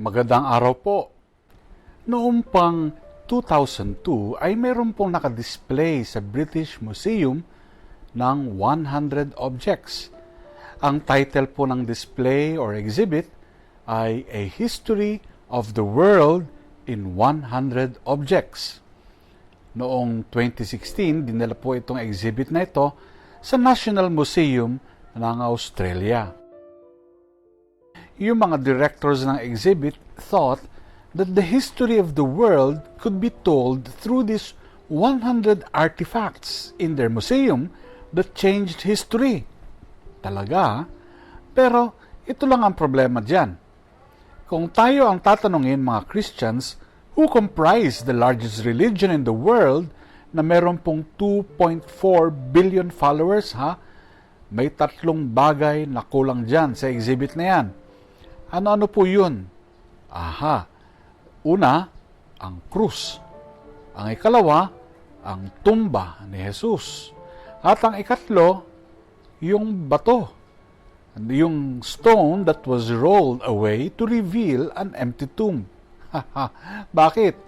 Magandang araw po. Noong pang 2002 ay meron pong nakadisplay sa British Museum ng 100 objects. Ang title po ng display or exhibit ay A History of the World in 100 Objects. Noong 2016, dinala po itong exhibit na ito sa National Museum ng Australia. Yung mga directors ng exhibit thought that the history of the world could be told through these 100 artifacts in their museum that changed history. Talaga, pero ito lang ang problema dyan. Kung tayo ang tatanungin mga Christians who comprise the largest religion in the world na meron pong 2.4 billion followers, may tatlong bagay na kulang dyan sa exhibit na yan. Ano-ano po yun? Una, ang krus. Ang ikalawa, ang tumba ni Jesus. At ang ikatlo, yung bato. Yung stone that was rolled away to reveal an empty tomb. Bakit?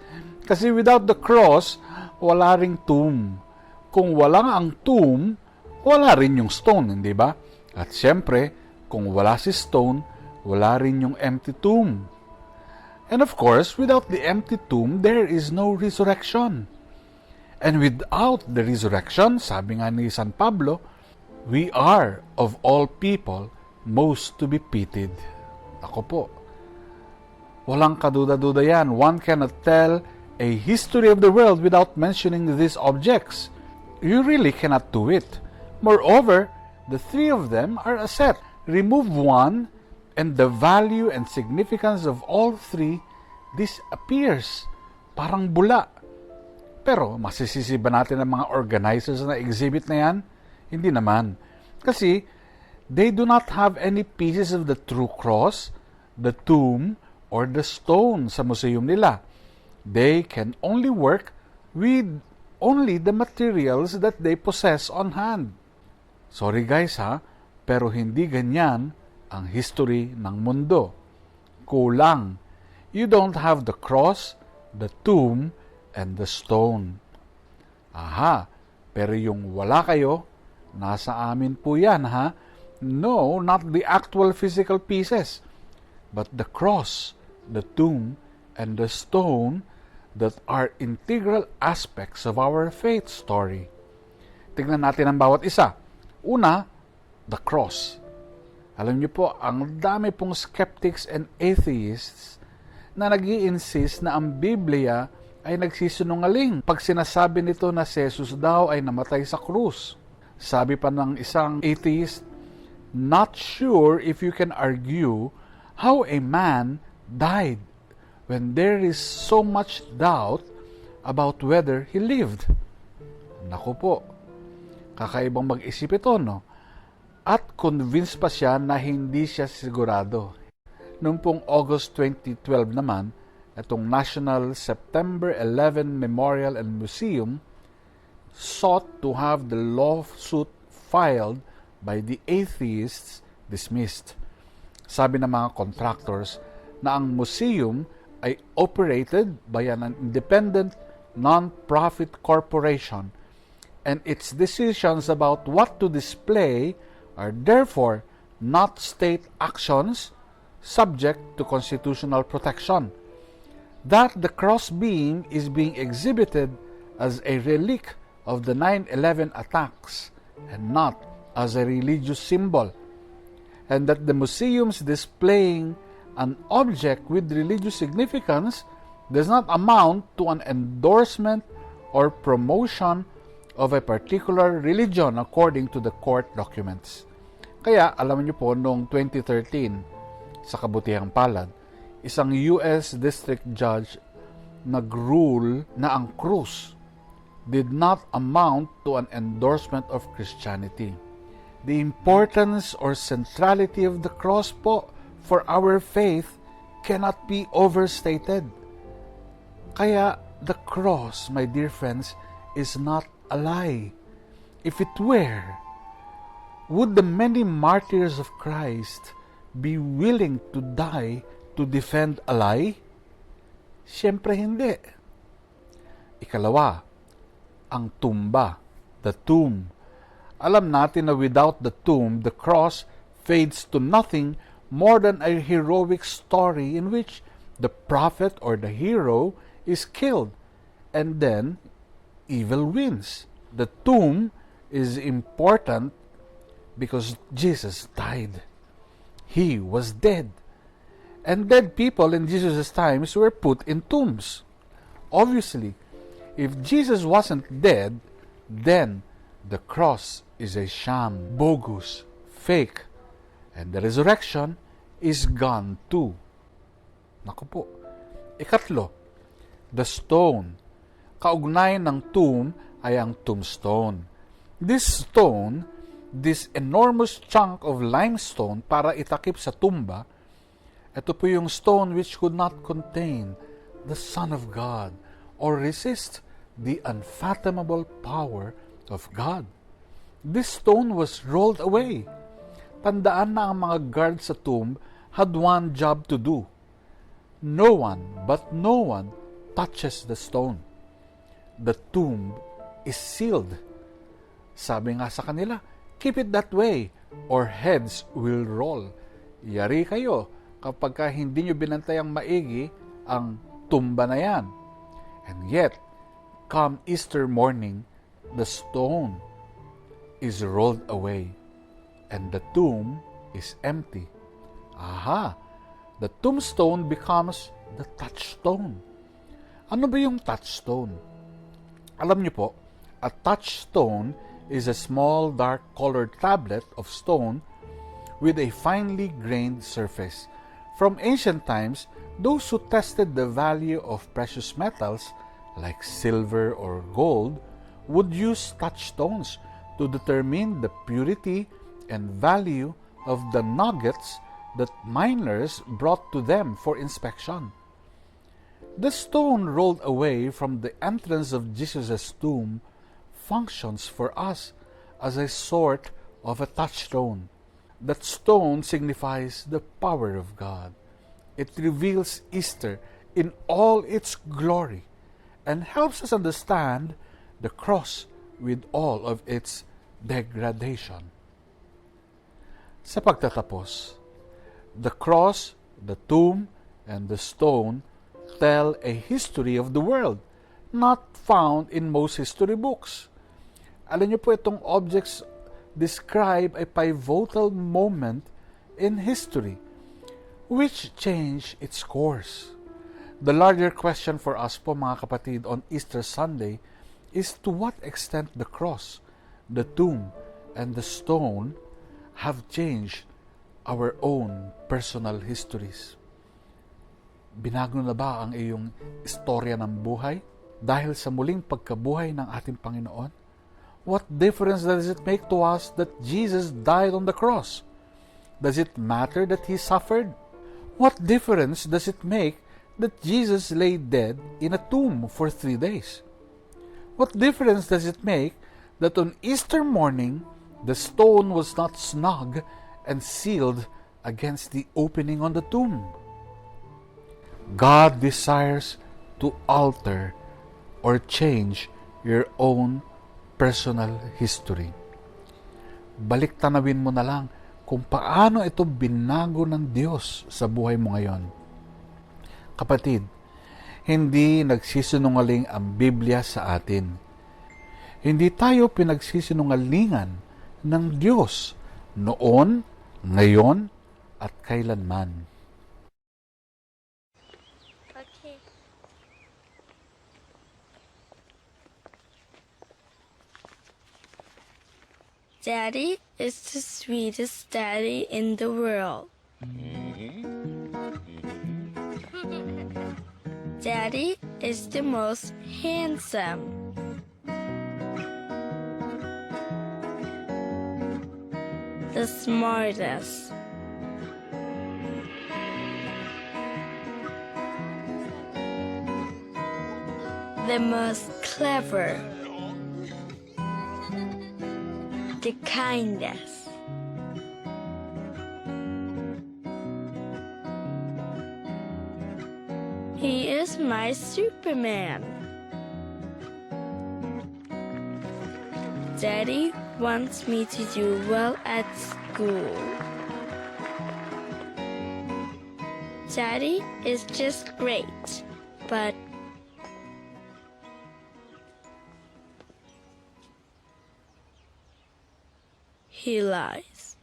Kasi without the cross, wala ring tomb. Kung wala ang tomb, wala rin yung stone, hindi ba? At siyempre, kung wala si stone, wala rin yung empty tomb. And of course, without the empty tomb, there is no resurrection. And without the resurrection, sabi nga ni San Pablo, we are, of all people, most to be pitied. Ako po, walang kaduda-duda yan. One cannot tell a history of the world without mentioning these objects. You really cannot do it. Moreover, the three of them are a set. Remove one, and the value and significance of all three disappears. Parang bula. Pero masisisi ba natin ang mga organizers na exhibit na yan? Hindi naman. Kasi they do not have any pieces of the true cross, the tomb, or the stone sa museum nila. They can only work with only the materials that they possess on hand. Sorry guys pero hindi ganyan ang history ng mundo. Kulang. You don't have the cross, the tomb, and the stone. Pero yung wala kayo, nasa amin po yan, No, not the actual physical pieces, but the cross, the tomb, and the stone that are integral aspects of our faith story. Tingnan natin ang bawat isa. Una, the cross. Alam niyo po, ang dami pong skeptics and atheists na nag-i-insist na ang Biblia ay nagsisinungaling pag sinasabi nito na si Jesus daw ay namatay sa krus. Sabi pa ng isang atheist, not sure if you can argue how a man died when there is so much doubt about whether he lived. Naku po, kakaibang mag-isip ito, no? At convinced pa siya na hindi siya sigurado. Noong pong August 2012 naman, itong National September 11 Memorial and Museum sought to have the lawsuit filed by the atheists dismissed. Sabi ng mga contractors na ang museum ay operated by an independent non-profit corporation and its decisions about what to display are therefore not state actions subject to constitutional protection. That the crossbeam is being exhibited as a relic of the 9/11 attacks and not as a religious symbol, and that the museums displaying an object with religious significance does not amount to an endorsement or promotion of a particular religion according to the court documents. Kaya, alam niyo po, noong 2013, sa kabutihang palad, isang US district judge nag-rule na ang krus did not amount to an endorsement of Christianity. The importance or centrality of the cross po for our faith cannot be overstated. Kaya, the cross, my dear friends, is not a lie. If it were, would the many martyrs of Christ be willing to die to defend a lie? Siyempre hindi. Ikalawa, ang tumba, the tomb. Alam natin na without the tomb, the cross fades to nothing more than a heroic story in which the prophet or the hero is killed, and then evil wins. The tomb is important because Jesus died. He was dead. And dead people in Jesus' times were put in tombs. Obviously, if Jesus wasn't dead, then the cross is a sham, bogus, fake, and the resurrection is gone too. Naku po. Ikatlo, the stone. Kaugnayan ng tomb ay ang tombstone. This stone, this enormous chunk of limestone para itakip sa tumba, ito po yung stone which could not contain the Son of God or resist the unfathomable power of God. This stone was rolled away. Tandaan na ang mga guards sa tomb had one job to do. No one touches the stone. The tomb is sealed. Sabi nga sa kanila, keep it that way or heads will roll. Yari kayo kapag hindi nyo binantayang maigi ang tumba na yan. And yet, come Easter morning, the stone is rolled away and the tomb is empty. Aha! The tombstone becomes the touchstone. Ano ba yung touchstone? Alam niyo po, a touchstone is a small dark-colored tablet of stone with a finely grained surface. From ancient times, those who tested the value of precious metals like silver or gold would use touchstones to determine the purity and value of the nuggets that miners brought to them for inspection. The stone rolled away from the entrance of Jesus' tomb functions for us as a sort of a touchstone. That stone signifies the power of God. It reveals Easter in all its glory and helps us understand the cross with all of its degradation. Sa pagtatapos, the cross, the tomb, and the stone tell a history of the world not found in most history books. Alam niyo po, itong objects describe a pivotal moment in history which changed its course. The larger question for us po mga kapatid on Easter Sunday is to what extent the cross, the tomb, and the stone have changed our own personal histories. Binago na ba ang iyong istorya ng buhay dahil sa muling pagkabuhay ng ating Panginoon? What difference does it make to us that Jesus died on the cross? Does it matter that He suffered? What difference does it make that Jesus lay dead in a tomb for 3 days? What difference does it make that on Easter morning, the stone was not snug and sealed against the opening on the tomb? God desires to alter or change your own personal history. Balik tanawin mo na lang kung paano ito binago ng Diyos sa buhay mo ngayon. Kapatid, hindi nagsisinungaling ang Biblia sa atin. Hindi tayo pinagsisinungalingan ng Diyos noon, ngayon, at kailanman. Okay. Daddy is the sweetest daddy in the world. Daddy is the most handsome. The smartest. The most clever. The kindest. He is my Superman. Daddy wants me to do well at school. Daddy is just great, but he lies.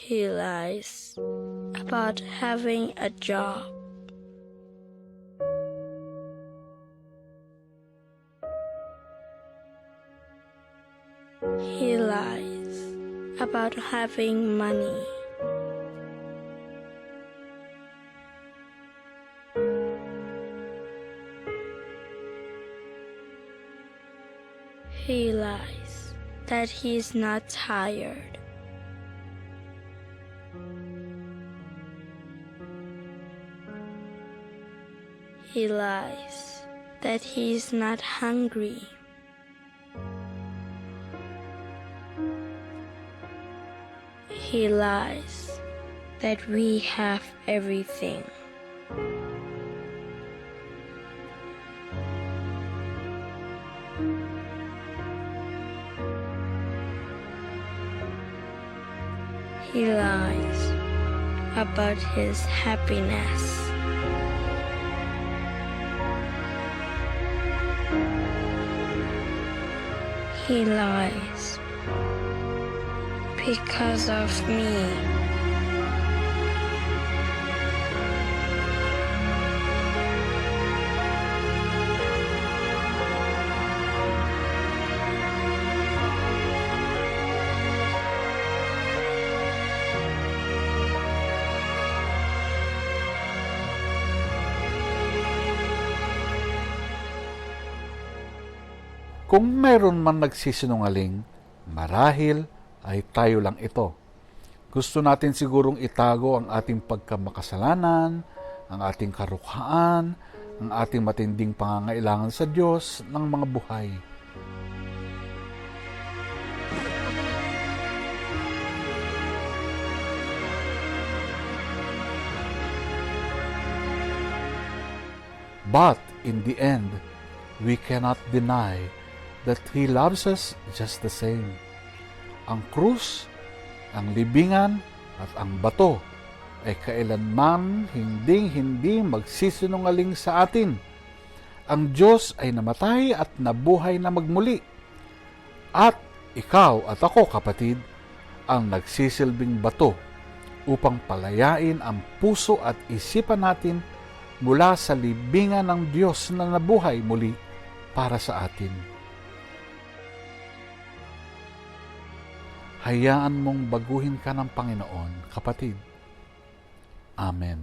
He lies about having a job. He lies about having money. He lies that he's not tired. He lies that he's not hungry. He lies that we have everything. He lies about his happiness. He lies because of me. Kung mayroon man nagsisinungaling, marahil ay tayo lang ito. Gusto natin sigurong itago ang ating pagkamakasalanan, ang ating karukhaan, ang ating matinding pangangailangan sa Diyos ng mga buhay. But in the end, we cannot deny that He loves us just the same. Ang krus, ang libingan, at ang bato ay kailanman hindi magsisinungaling sa atin. Ang Diyos ay namatay at nabuhay na magmuli. At ikaw at ako, kapatid, ang nagsisilbing bato upang palayain ang puso at isipan natin mula sa libingan ng Diyos na nabuhay muli para sa atin. Hayaan mong baguhin ka ng Panginoon, kapatid. Amen.